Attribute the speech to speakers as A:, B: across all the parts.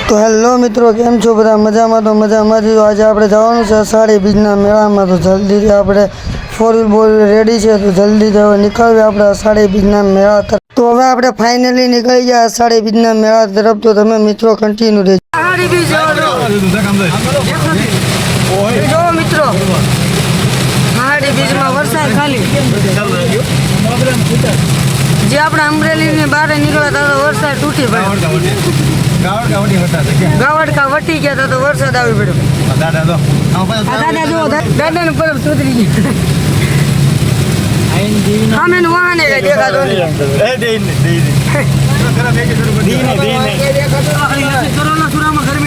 A: તો હેલો મિત્રો, કેમ છો બધા? મજામાં? તો મજામાં જ. આજે આપણે જવાનું છે અષાઢી બીજના મેળામાં. તો જલ્દીથી આપણે 4 વ્હીલ રેડી છે, તો જલ્દી જ નીકળીએ આપણે અષાઢી બીજના મેળા તરફ. તો હવે આપણે ફાઇનલી નીકળી ગયા અષાઢી બીજના મેળા તરફ. તો તમે મિત્રો કન્ટિન્યુ રહેજો. અષાઢી બીજ જો મિત્રો, અષાઢી બીજમાં વરસાદ ખાલી જે આપણે અમરેલીની બહાર નીકળ્યા તો વરસાદ તૂટી પડ્યો. ગાવડકા વટી ગયા તો વરસાદ આવી પડ્યો. દાદા જો દાદાને પરબ સુધરી ગયા. આમે વાહને કઈ દેખાતો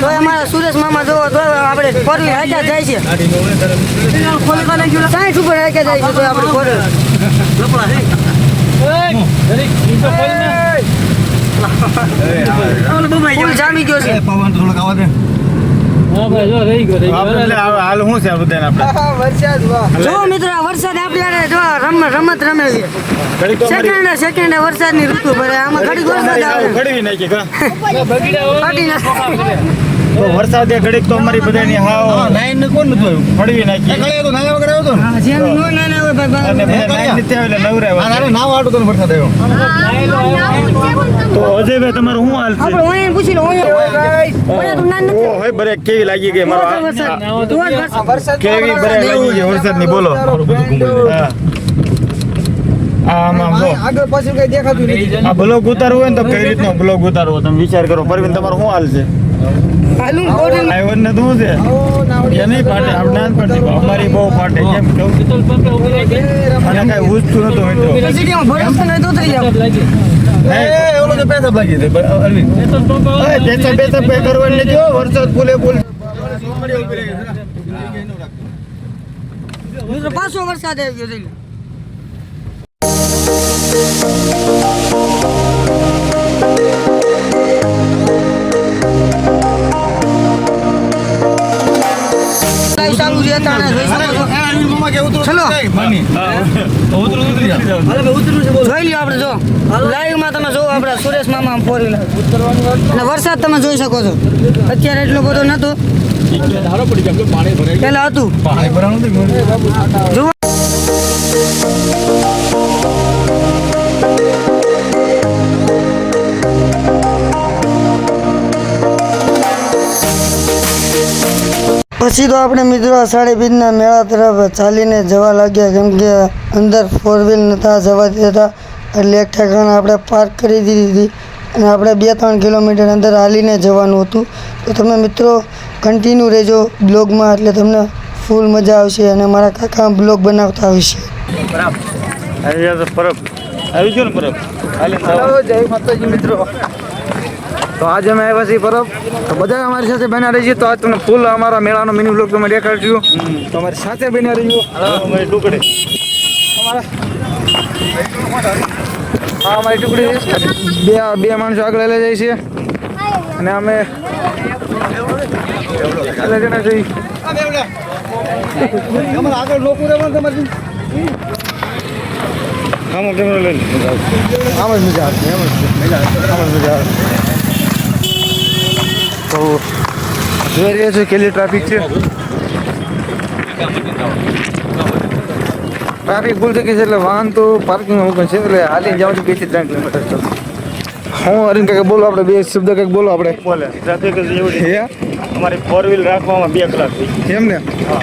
A: તો અમારા સુરેશ મામા જોવો તો આપણે ફોરવી હાજા જાય છે. 60 ઉપર હાજા જાય છે તો આપણે ફોરવી જામી ગયો છે. જો મિત્રો, વરસાદ આપણે રમત રમે છે. સેકન્ડ વરસાદ ની ઋતુ ભરે આમાં ઘડીક વરસાદ આવે.
B: વરસાદ ઘડીક તો અમારી બધાની હાવ નાઈન કોણ નતું ફળવી નાખી તો નાયા વગર આવ્યો તો ને
A: જેમ નો નાના હોય ભાઈ
B: અને નાઈન નીતે આવેલે નવરાય અરે નાવ આટો તો વરસાદ આવ્યો. તો અજયભાઈ તમારું શું હાલ છે?
A: આપણે ઓય પૂછી લો. ઓય તું નાન નથી.
B: ઓય બરે કેવી લાગી ગઈ મારો વરસાદ કેવી બરે લાગી ગઈ વરસાદ ની બોલો. હા આમાં
A: આગળ પાછળ કઈ દેખાતું નથી.
B: આ બ્લોગ ઉતારવો હોય ને તો કઈ રીતનો બ્લોગ ઉતારવો તમે વિચાર કરો. પરવીન તમારો શું હાલ છે? આઈવન ને શું છે એની પાટે આપણે પાટે અમારી બહુ પાટે કેમ કહું અને કઈ ઉજતું નતું મિત્રો. ઓલો તો પેસા લાગી દે અરવિંદ પેસા પે કરવાની નથી. વરસાદ ફૂલે ફૂલ
A: પાછો વરસાદ આવી ગયો. સુરેશ મામા વરસાદ તમે જોઈ શકો છો. અત્યારે એટલો બધો નતો, પેલા હતું. પછી તો આપણે મિત્રો અષાઢી બીજના મેળા તરફ ચાલીને જવા લાગ્યા, કેમ કે અંદર 4 વ્હીલ નહોતા જવા દેતા એટલે એક ઠેકાણે આપણે પાર્ક કરી દીધી હતી અને આપણે 2-3 કિલોમીટર અંદર હાલીને જવાનું હતું. તો તમે મિત્રો કન્ટિન્યુ રહેજો બ્લોગમાં, એટલે તમને ફૂલ મજા આવશે અને મારા કાકા બ્લોગ બનાવતા આવશે.
B: જય માતાજી મિત્રો. તો આજે અમે આવ્યા છીએ પરબ, તો બધા અમારી સાથે બન્યા રહીએ. તો આજ તમને ફૂલ અમારા મેળાનો મિની બ્લોગ તમે દેખાડજો. તો અમારી સાથે બન્યા રહીજો. અમારી ટુકડી અમારી ટુકડી બે માણસો આગળ લઈ જાય છે અને અમે જણા જઈ આગળ લોકો રહેવાનું તમારી આમ જ મજા આવે. તો જોઈ રહ્યા છો કેટલી ટ્રાફિક છે. ટ્રાફિક ફૂલ થઈ ગઈ છે એટલે વાહન તો પાર્કિંગમાં મૂકે છે એટલે હાલી જાઉં છું 2 થી 3 કિલોમીટર. હું અરવિંદ કાકા બોલો, આપણે 2 શબ્દ કંઈક બોલો. આપણે બોલે ટ્રાફિક એવું છે અમારી 4 વ્હીલ રાખવામાં 2 કલાક થઈ. કેમ ને? હા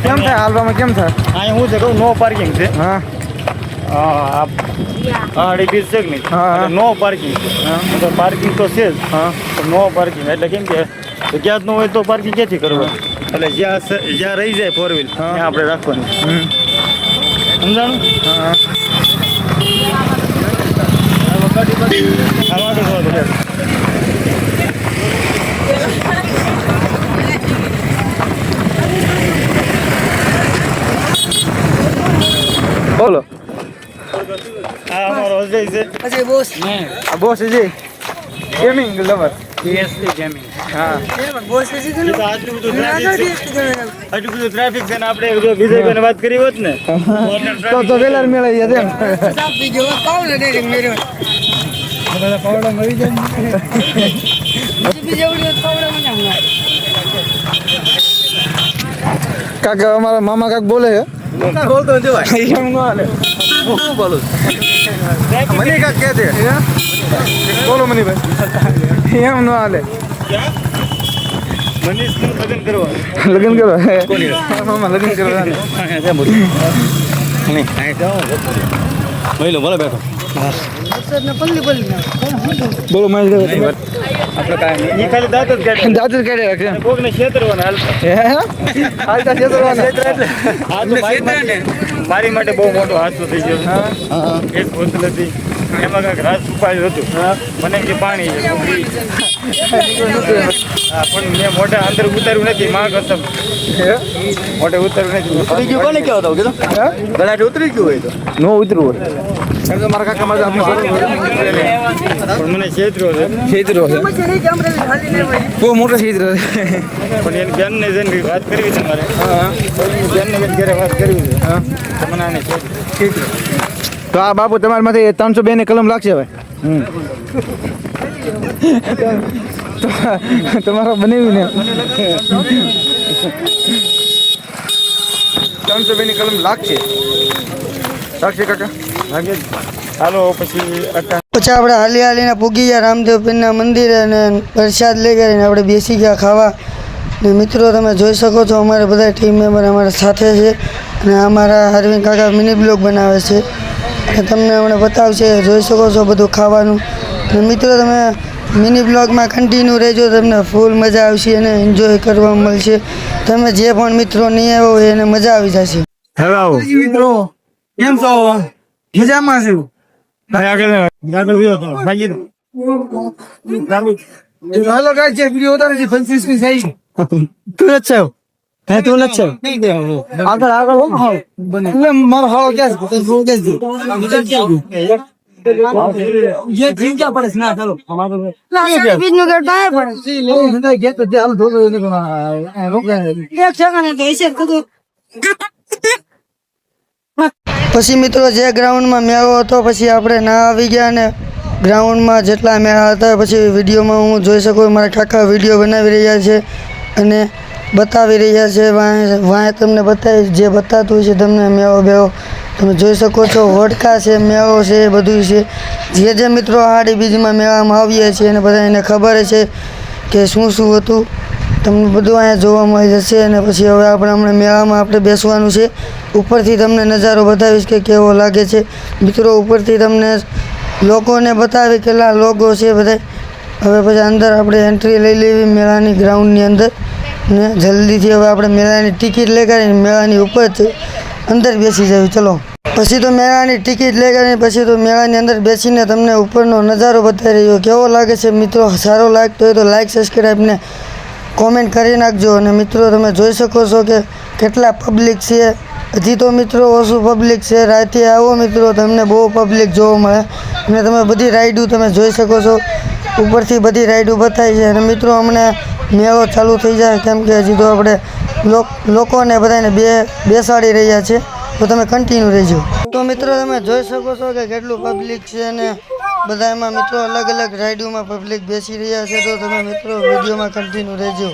B: કેમ થાય હાલવામાં? કેમ થાય અહીંયા હું છે કહું નો પાર્કિંગ છે. હા હા બીજ છે નહીં. હા નો પાર્કિંગ. તો પાર્કિંગ તો છે જ. હા તો નો પાર્કિંગ એટલે કેમ કે જગ્યા જ ન હોય તો પાર્કિંગ ક્યાંથી કરવું? એટલે જ્યાં રહી જાય 4 વ્હીલ ત્યાં આપણે રાખવાનું. સમજાણું? હા બોલો. હા અમારો અજય છે.
A: અજય બોસ.
B: આ boss Ajay gaming lover.
C: PSC gaming.
B: હા
A: બોસ છે ને.
B: આટલું બધું ટ્રાફિક છે ને આપણે જો વિજયભાઈને વાત કરી હોત ને તો વેલાર મેળાઈ જશે એમ.
A: સાફ થઈ ગયો. પાવડર ડાયરેક્ટ મેર્યો.
B: પાવડા મળી જાય. કાકા અમારા મામા કાક બોલે છે
C: બોલતો જો
B: એમ ન હાલે
C: શું બોલું
B: મને કાક કહે છે બોલો મનીભાઈ એમ ન હાલે લગ્ન કરો મામા લગ્ન કરવા
C: બોલો બેઠો
B: બોલો મારી
C: આપણે કાંઈ ખાલી દાંત જ કાઢે
B: દાદુ કાઢે રાખે
C: કોકને છેતરવાના
B: હાલતા છે
C: મારી માટે બહુ મોટો હાદસો થઈ ગયો એક બોતલ હતી એમાં કાંઈક રાસ છુપાયું હતું મને એમ કે પાણી છે હું પી. હા પણ મેં મોઢા અંદર ઉતાર્યું નથી માં કસમ મોઢે ઉતાર્યું નથી
D: ઉતરી ગયું કોને કેવો તો કીધું ગલાટ ઉતરી ગયું હોય તો
B: નો ઉતરવું હોય એમ તો મારા કાકા મારા
C: પણ મને છેતર્યો છે
B: ખેતરો છે બહુ મોટો ખેતરો છે
C: પણ એની બેનને જઈને વાત કરવી છે મારે બેનને બેન ઘરે વાત કરવી છે તો મને આને છેતર્યો.
B: તો આ બાપુ તમારા માંથી 302 ની કલમ લાગશે હવે તમારા બનાવી ને 302 ની કલમ લાગશે કાકા
C: લાગે જ. હાલો પછી
A: પછી આપણે હાલી હાલીને પૂગી ગયા રામદેવ પીરના મંદિરે અને પ્રસાદ લઈ કરીને આપણે બેસી ગયા ખાવા. ને મિત્રો તમે જોઈ શકો છો અમારે બધા ટીમ મેમ્બર અમારા સાથે છે અને અમારા અરવિંદ કાકા મિની બ્લોગ બનાવે છે અને તમને હમણાં બતાવશે જોઈ શકો છો બધું ખાવાનું. અને મિત્રો તમે મિની બ્લોગમાં કન્ટિન્યુ રહેજો તમને ફૂલ મજા આવશે અને એન્જોય કરવા મળશે. તમે જે પણ મિત્રો નહીં આવ્યો હોય એને મજા આવી જશે.
C: હેલો
D: મિત્રો કેમ છો મજામાં છું
C: આગળ વિયો તો ભાગી
D: હાલો ગાઈસ જે વિડિયો ઉતારે છે 25 થઈ
A: તું નથી છો હે તું નથી છો આગળ આગળ હો
D: તું મારો હાલો કેસ તું કેસ ये ठीक क्या पड़े ना चलो हमारा
A: બીજનું કરતા પડે
D: गेट पे हम दो रोक रहे हैं
A: એક સેકન્ડ દેશે કીધું. પછી મિત્રો જે ગ્રાઉન્ડમાં મેળો હતો પછી આપણે ના આવી ગયા અને ગ્રાઉન્ડમાં જેટલા મેળા હતા પછી વિડીયોમાં હું જોઈ શકું મારા કાકા વિડીયો બનાવી રહ્યા છે અને બતાવી રહ્યા છે વાંહે તમને બતાવી જે બતાતું હોય છે તમને મેળો બેળો તમે જોઈ શકો છો વડકા છે મેળો છે એ બધું છે જે મિત્રો હાડી બીજમાં મેળામાં આવીએ છીએ અને બધા એને ખબર છે કે શું શું હતું તમને બધું અહીંયા જોવા મળી જશે. અને પછી હવે આપણે હમણાં મેળામાં આપણે બેસવાનું છે. ઉપરથી તમને નજારો બતાવીશ કે કેવો લાગે છે મિત્રો. ઉપરથી તમને લોકોને બતાવી કેટલા લોકો છે બધા. હવે પછી અંદર આપણે એન્ટ્રી લઈ લેવી મેળાની ગ્રાઉન્ડની અંદર ને જલ્દીથી હવે આપણે મેળાની ટિકિટ લઈ કરીને મેળાની ઉપર અંદર બેસી જવી. ચલો પછી તો મેળાની ટિકિટ લઈ કરીને પછી તો મેળાની અંદર બેસીને તમને ઉપરનો નજારો બતાવી રહ્યો કેવો લાગે છે મિત્રો. સારો લાગતો હોય તો લાઈક સબસ્ક્રાઈબને કોમેન્ટ કરી નાખજો. અને મિત્રો તમે જોઈ શકો છો કે કેટલા પબ્લિક છે. હજી તો મિત્રો ઓછું પબ્લિક છે. રાતે આવો મિત્રો તમને બહુ પબ્લિક જોવા મળે અને તમે બધી રાઈડો તમે જોઈ શકો છો. ઉપરથી બધી રાઈડો બતાવી છે. અને મિત્રો હમણાં મેળો ચાલુ થઈ જાય કેમ કે હજી તો આપણે લોકોને બધાને બેસાડી રહ્યા છે તો તમે કન્ટિન્યુ રહેજો. તો મિત્રો તમે જોઈ શકો છો કે કેટલું પબ્લિક છે અને બધા એમાં મિત્રો અલગ અલગ રાઈડોમાં પબ્લિક બેસી રહ્યા છે તો તમે મિત્રો વિડીયોમાં કન્ટિન્યુ રહેજો.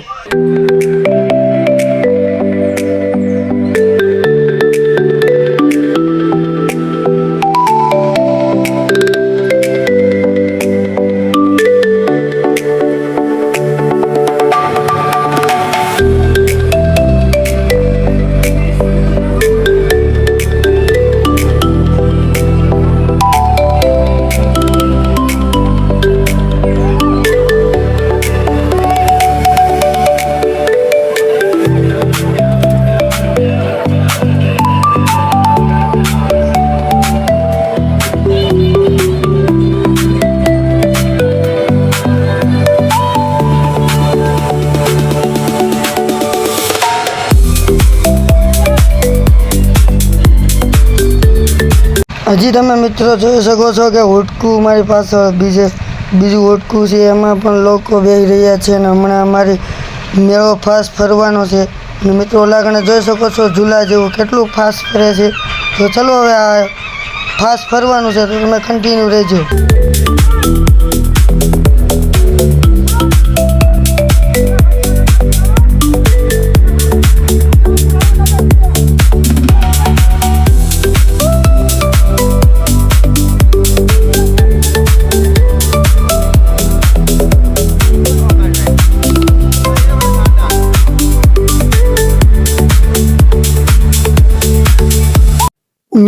A: હજી તમે મિત્રો જોઈ શકો છો કે હોટકું મારી પાછળ બીજું હોટકું છે એમાં પણ લોકો બેસી રહ્યા છે અને હમણાં અમારી મેળો ફાસ્ટ ફરવાનો છે. અને મિત્રો લાગણે જોઈ શકો છો ઝૂલા જેવું કેટલું ફાસ્ટ ફરે છે. તો ચલો હવે આ ફાસ્ટ ફરવાનું છે તો તમે કન્ટિન્યુ રહેજો.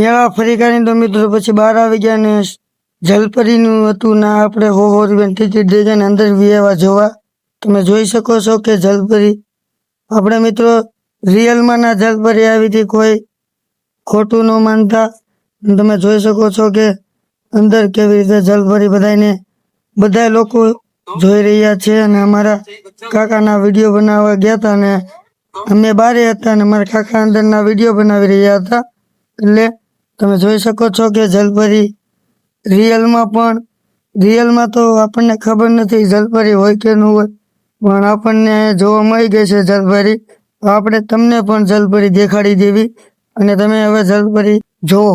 A: મેળા ફરી કરીને તો મિત્રો પછી બહાર આવી ગયા ને જલપરીનું હતું ને આપણે હો રૂપિયા ટિકિટ દઈ ગયા ને અંદર વિયેવા જોવા. તમે જોઈ શકો છો કે જલપરી આપણે મિત્રો રિયલમાં ના જલપરી આવી હતી, કોઈ ખોટું ન માનતા. તમે જોઈ શકો છો કે અંદર કેવી રીતે જલપરી બધા લોકો જોઈ રહ્યા છે. અને અમારા કાકાના વિડીયો બનાવવા ગયા હતા ને અમે બારે હતા અને મારા કાકા અંદરના વિડીયો બનાવી રહ્યા હતા. એટલે તમે જોઈ શકો છો કે જલપરી રિયલમાં તો આપણને ખબર નથી જલપરી હોય કે ન હોય, પણ આપણને જોવા મળી ગઈ છે જલપરી. તો આપણે તમને પણ જલપરી દેખાડી દેવી અને તમે હવે જલપરી જોવો.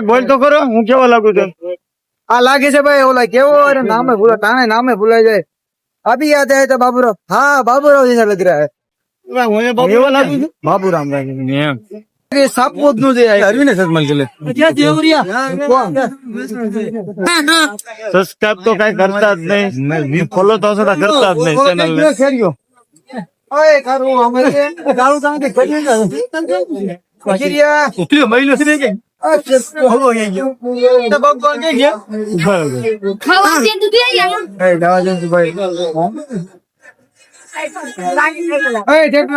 B: બોલ તો કરો, હું કેવો લાગુ છું?
D: આ લાગે છે ભાઈ ઓલા કેવો અરે નામે ભૂલાઈ જાય. अभी याद आया था बाबूराव. हाँ बाबूराव जैसा लग रहा है.
B: કેવો લાગુ છું?
D: बाबूराव ये सापकोट નું જે અરવિંદ સદમલ કે
B: સબસ્ક્રાઇબ તો કઈ કરતા જ નહીં, ફોલો તો કરતા જ નહીં ચેનલ ને.
D: ઓય કારું અમારે કારું તાંગ કે કજિયા ઉપલી મહિનો છે કે હલો ગયો તો ભગવાન કે ગયા
E: ખાવા દે તું દે યાર
D: એ દાવા જન ભાઈ એ ટેકનો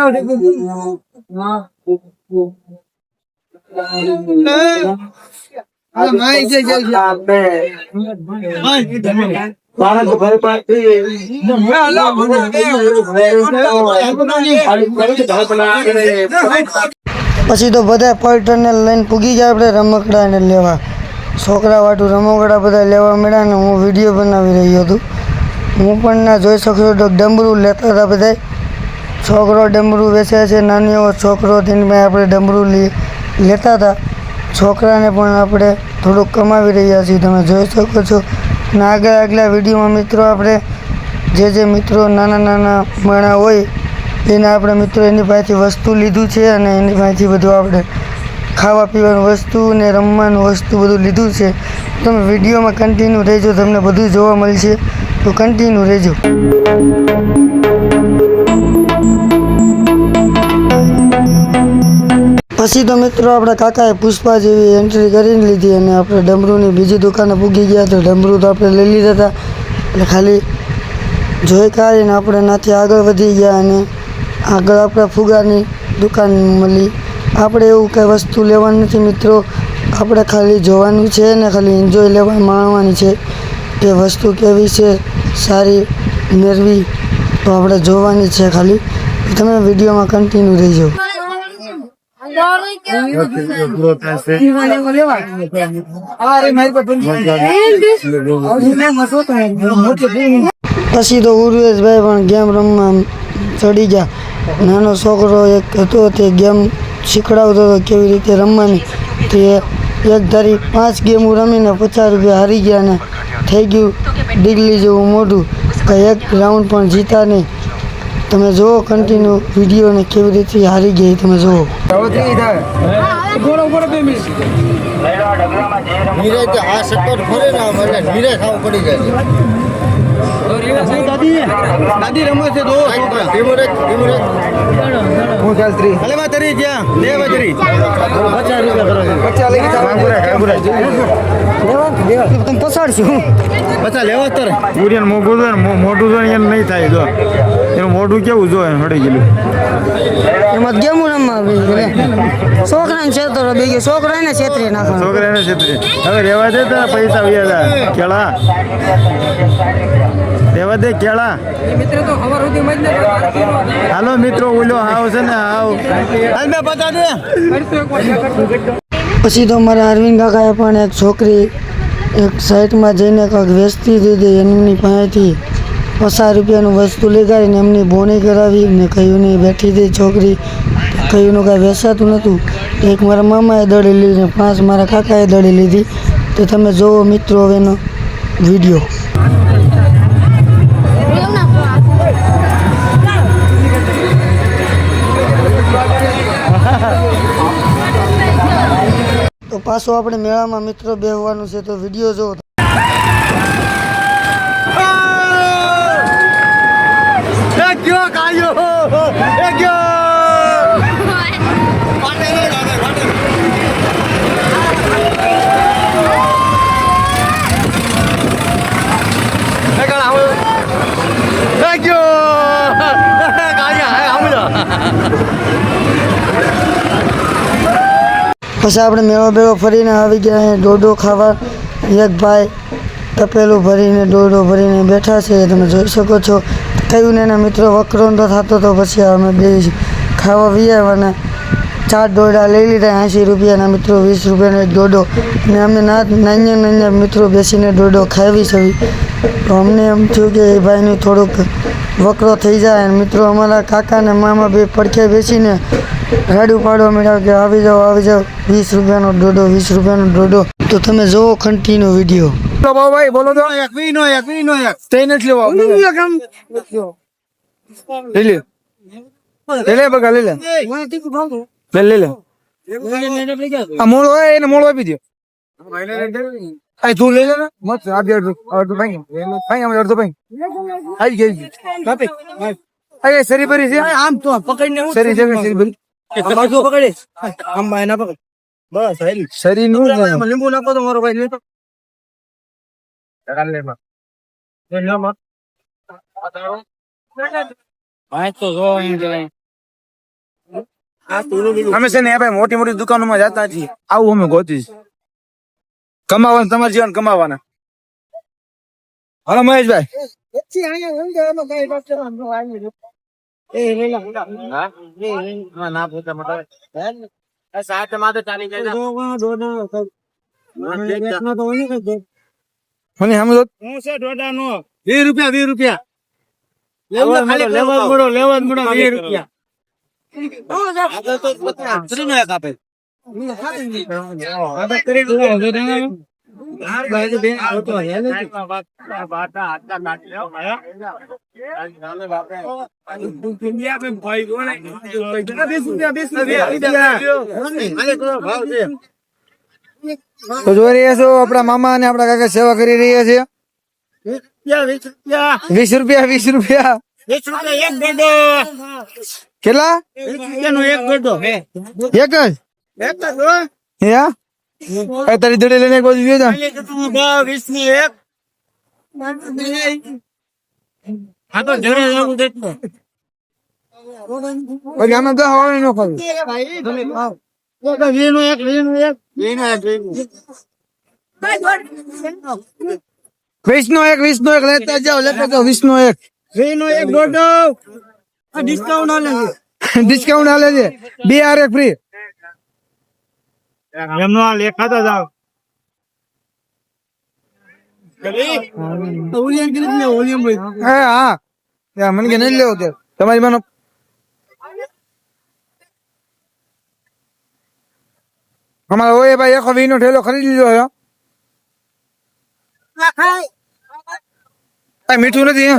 D: આ માઈ જે આપે ભારત ભર પાથી
A: પછી તો બધા પર્યટનને લઈને પૂગી ગયા આપણે રમકડાને લેવા. છોકરા વાટું રમકડા બધા લેવા મળ્યા ને હું વિડીયો બનાવી રહ્યો હતો. હું પણ ના જોઈ શકશો તો ડમરું લેતા હતા બધા. છોકરો ડમરું વેચે છે, નાની એવો છોકરો તેની પાસે આપણે ડમરું લેતા હતા. છોકરાને પણ આપણે થોડુંક કમાવી રહ્યા છીએ, તમે જોઈ શકો છો. અને આગલા વિડીયોમાં મિત્રો આપણે જે મિત્રો નાના માણા હોય એના આપણે મિત્રો એની પાસેથી વસ્તુ લીધું છે અને એની પાસેથી બધું આપણે ખાવા પીવાનું વસ્તુ ને રમવાનું વસ્તુ બધું લીધું છે. તમે વિડીયોમાં કન્ટિન્યુ રહેજો, તમને બધું જોવા મળશે, તો કન્ટિન્યુ રહેજો. પછી તો મિત્રો આપણા કાકાએ પુષ્પા જેવી એન્ટ્રી કરીને લીધી અને આપણે ડમરૂની બીજી દુકાને પૂગી ગયા. તો ડમરૂ તો આપણે લઈ લીધા હતા, એટલે ખાલી જોઈ કાઢીને આપણે ત્યાંથી આગળ વધી ગયા અને આગળ આપણે ફુગાની દુકાન મળી. આપણે એવું કંઈ વસ્તુ લેવાની નથી મિત્રો, આપણે ખાલી જોવાનું છે ને ખાલી એન્જોય લેવા માણવાની છે કે વસ્તુ કેવી છે, સારી મેળવી તો આપણે જોવાની છે ખાલી. તમે વિડીયોમાં કન્ટિન્યુ રહેજો. પછી તો ઉર્વેશભાઈ પણ ગેમ રમવા ચડી ગયા. નાનો છોકરો એક હતો તે ગેમ શીખડાવતો હતો કેવી રીતે રમવાની. તે એક ધારી 5 ગેમો રમીને 50 રૂપિયા હારી ગયા ને થઈ ગયું ડીગલી જેવું મોઢું, કંઈ એક રાઉન્ડ પણ જીતા નહીં. તમે જુઓ કન્ટિન્યુ વિડીયોને કેવી રીતે હારી ગઈ તમે જુઓ.
D: દાદી રમો છે દો હું ચાલતી અલે માં તરી જ્યાં દેવ તરી 50 લઈ તમે પસાડશું 50 લેવા તર
C: ઉરિયન મોઢું જો એને નહીં થાય જો એનું મોઢું કેવું જો હળી ગયેલું
A: એમાં ગેમો રમવા છોકરાને છેતરો બે છોકરાને છેતરી નાખવાનો.
C: છોકરાને છેતરી હવે રેવા દે તારા પૈસા વ્યાજા કેળા રેવા દે કેળા. હાલો મિત્રો ઓલો હાવ છે ને હાવ
A: પછી તો મારા અરવિંદ કાકાએ પણ એક છોકરી એક સાઈડમાં જઈને કંઈક વેચતી દીધી. એમની પાસેથી 50 રૂપિયાનું વસ્તુ લઈ ગાડીને એમની બોની કરાવી ને કહ્યું નહીં બેઠી હતી છોકરી. કહ્યુંનું કાંઈ વેચાતું નહોતું. એક મારા મામાએ દળી લીધી ને 5 મારા કાકાએ દળી લીધી. તો તમે જુઓ મિત્રો હવેનો વિડીયો. તો પાછો આપણે મેળામાં મિત્રો બેસવાનું છે તો વિડીયો જોવો. પછી આપણે મેળો બેળો ફરીને આવી ગયા અહીં ડોડો ખાવા. એક ભાઈ તપેલું ભરીને ડોડો ભરીને બેઠા છે તમે જોઈ શકો છો. કહ્યું ને એના મિત્રો વકરોંડો થતો તો પછી અમે બે ખાવા વિયાવાના 4 ડોડા લઈ લીધા 80 રૂપિયાના મિત્રો 20 રૂપિયાનો એક ડોડો. અને અમે નાના મિત્રો બેસીને ડોડો ખાવી છે. તો અમને એમ થયું કે એ ભાઈનું થોડુંક વકરો થઈ જાય. અને મિત્રો અમારા કાકા ને મામા બે પડખે બેસીને રાડું પાડવા મળ્યા કે આવી જાઓ 20 રૂપિયાનો ડોડો 20 રૂપિયાનો ડોડો. તો તમે જુઓ કન્ટિન્યુ વિડીયો.
D: ભાઈ બોલો તો એક વી નો એક તે નથી લેવા લે બગા લે આ મોળ હોય એને મોળ આપી દો. તું લઈ લે ને મત અડધો ભાઈ અડધો ભાઈ આવી ગઈ કાપી અરે સરી ભરી છે આમ તો પકડીને સરી છે સરી ભરી બાજુ પકડે આમ ભાઈ ના પકડ બસ શરીર નું લીંબુ નાખો તો મારો ભાઈ લેતો અમે છે ને ભાઈ મોટી મોટી દુકાનોમાં જતા છીએ. આવું અમે ગોતી કમાવાનું તમારા જીવન કમાવાના. હાલો મહેશભાઈ મને સમજો હું છે ડોડા નો 20 રૂપિયા લેવા મળો 20 રૂપિયા તો જોઈ રહ્યા છો આપડા મામા અને આપડા કાકા સેવા કરી રહ્યા છે. 20 રૂપિયા કેટલા એક જ તારી દડે લઈને કોઈ
C: આ તો જરે જવું દેતો
D: પછી આમાં તો હવા નો ખાવ
C: વીનું એક
D: વીસનો એક લેતા જાઓ 20 એક
C: વીનું એક દોઢો ડિસ્કાઉન્ટ આલે
D: ડિસ્કાઉન્ટ આલે છે 2 આર એક ફ્રી
C: એમનો આ લેખાતા જાવ
D: હા યા મને કે નહીં લેવો તે તમારી માનો અમારે ઓય ભાઈ એક વીનો ઠેલો ખરીદી લીધો છે આ મીઠું નથી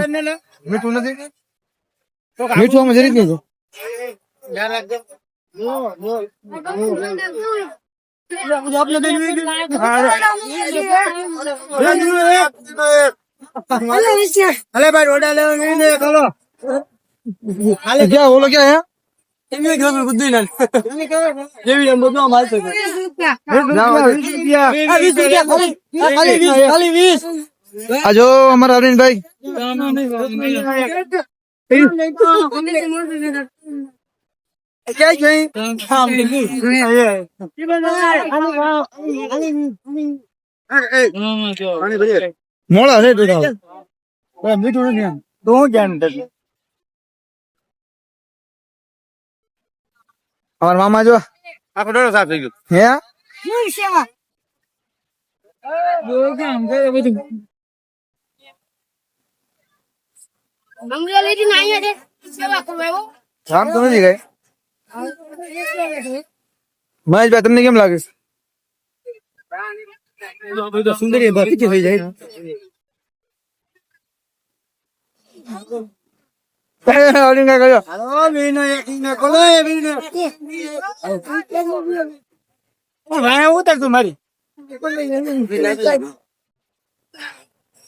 D: મીઠું આમાં જરીક નહીં
C: અલે ભાઈ રોડા લેવા ખલો
D: क्या बोलो क्या है आजो हमारा अरविंद भाई क्या मोड़ा है मीठू नहीं
C: તો હું જાણ
D: और मामा जो
C: આખો ડોળો સાફ થઈ ગયો
D: है
E: મંગળા લેતી નહીં આજે સેવા કરવાયો
D: शाम तो नहीं गए महेश भाई तुमने केम लागे
C: સુંદર બાકી થઈ જાય
D: अरविंद क्या करो
C: હાલો વીનો એક ને કોલો વીનો ભાઈ ઉતર તું મારી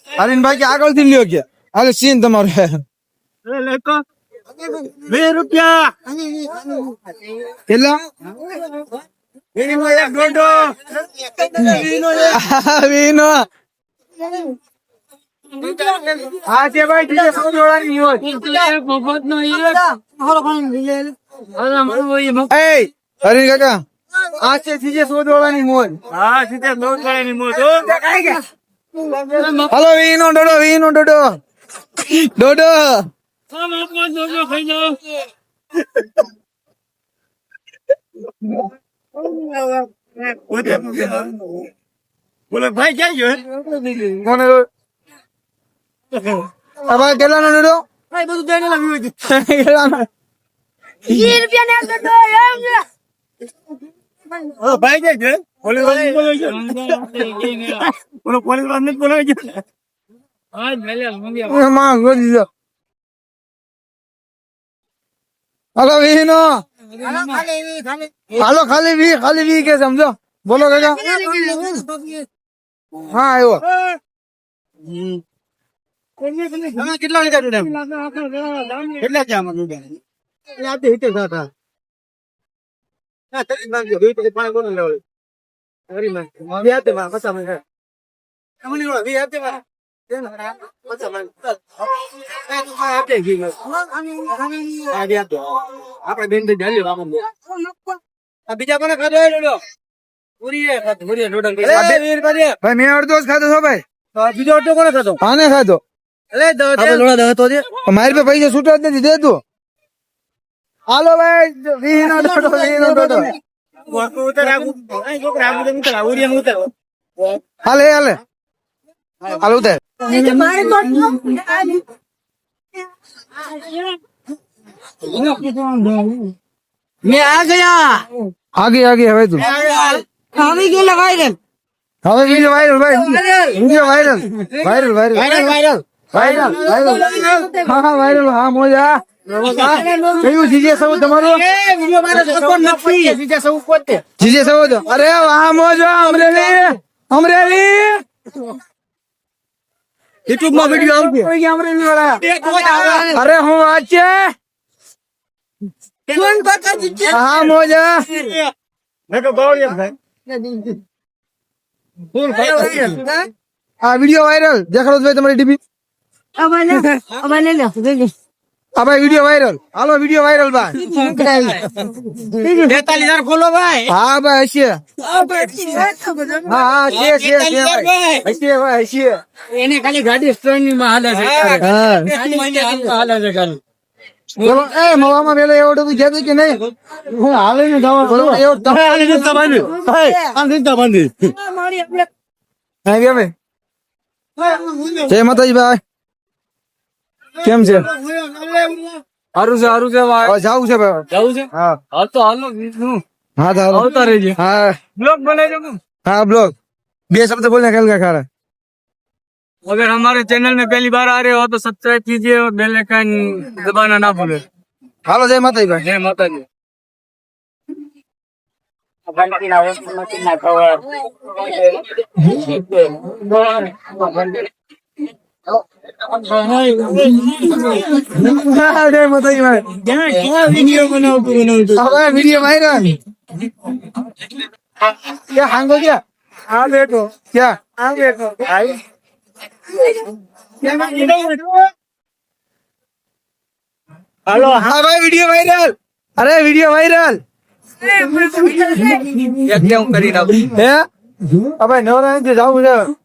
D: अरविंद भाई के आगળ થી લ્યો ગયા હાલે સીન તમારો
C: લેકો 2 રૂપિયા
D: કેટલા
C: વીનો એક દોઢો
D: વીનો
C: હા તે ભાઈ બીજે સૌ જોડાની હોય
D: ए अरविंद काका आज से सीधे 100 જોડાની મોજ
C: હા સીધે 9 જોડાની મોજ
D: હાલો વીનો ડોડો
C: ખાઈ જાઓ બોલો ભાઈ ક્યાં ગયો
D: કોને હવે કેટલાનો ડોડો
C: ભાઈ બધું દેને લાવ્યું છે
D: કેટલાનો
E: 20 રૂપિયા ને દો એમ છે
C: ઓ ભાઈ ક્યાં ગયો પોલીસ વાળા બોલો છે બોલો પોલીસ વાળા ને બોલો છે આજ મેલ્યા મંગ્યા
D: માં ગોજી દો હાલો વીનો હાલો ખાલી વી કે સમજો બોલો કાકા હા આવ્યો
C: તમે કેટલા લીધા તું કેટલા છે આમાં તું આપે હિતે થતા હા તરી માંગ્યો હિતે પાણી કોણ લેવલ તરી માંગ્યો વી આપે માં પછા માં અમની ઓળા વી આપે માં પછા માં એ તું માં આપે ગઈ આ વી આપે આપણે બેન થી ડાલ્યો આમ આ બીજા કોને ખાધો એ ડોડો પૂરી ડોડો
D: ભાઈ મેં અડધો જ ખાધો છો ભાઈ
C: બીજો અડધો કોને ખાધો
D: આને ખાધો
C: અલે દોડા તો દે
D: મારી પાસે પૈસા છૂટા જ નથી દે તું હાલો ભાઈ વીનો ડોડો
C: ઉતર આગુ અહીં છોકરા આગુ ઉતર ઉરિયન ઉતર
D: હાલે ઉતર
E: મારે
C: मैं आ गया
D: आगे હવે તું
C: अभी के लगाई दे
D: હવે વિડિયો વાયરલ ભાઈ વિડિયો વાયરલ હા વાયરલ હા મોજા કયું જીજે સૌ તમારો
C: वीडियो मारे तो नफी जीजा सब कोते
D: જીજે સૌ અરે વાહ મોજા અમરેલી
C: YouTube में वीडियो आवશે
D: અમરેલી વાળા
C: एक कोई
D: અરે હું વાત છે
C: कौन पता जीजे
D: હા મોજા
C: मैं तो बावड़िया भाई फूल
D: આ વિડિયો વાયરલ દેખાડો ભાઈ તમારી ટીવી આ ભાઈ વિડીયો વાયરલ હાલો વિડીયો વાયરલ ભાઈ
C: 43,000 ખોલો ભાઈ
D: હા ભાઈ હશે હા છે ભાઈ હશે
C: એને ખાલી ગાડી સ્ટ્રેન્ડિંગ માં હાલે છે
D: હા
C: હાલે છે ખાલી
D: બોલો એ મવામાં પેલો એવોર્ડ તું જતો કે નહીં
C: હું હાલે ને જવા
D: બોલો એવોર્ડ તમે
C: હાલે જતા બાંધી આ જતા બાંધી
D: હા ગયા ભાઈ જય માતાજી ભાઈ કેમ છે
C: હારું છે
D: હવે જાવું છે ભાઈ
C: જવું છે
D: હા
C: હાલ તો હાલો નું
D: હા તો હાલો.
C: આવતા રહેજે
D: હા
C: બ્લોગ बनाइए
D: हाँ ब्लॉग बे शब्द बोलने कल का खा रहा
C: अगर हमारे चैनल में पहली बार आ रहे हो तो सब्सक्राइब कीजिए और बेल आइकन दबाना ना भूले
D: हालो जय माता भाई
C: जय माता दी
D: जय माता भाई
C: वीडियो बनाओ
D: हमारा वीडियो वायरल क्या हैंग हो गया
C: हाँ देखो
D: क्या
C: हाँ देखो हेलो
D: हाँ भाई वीडियो वायरल अरे वीडियो वायरल
C: क्या हूँ करी रहा
D: है अब भाई नवरा जाऊँ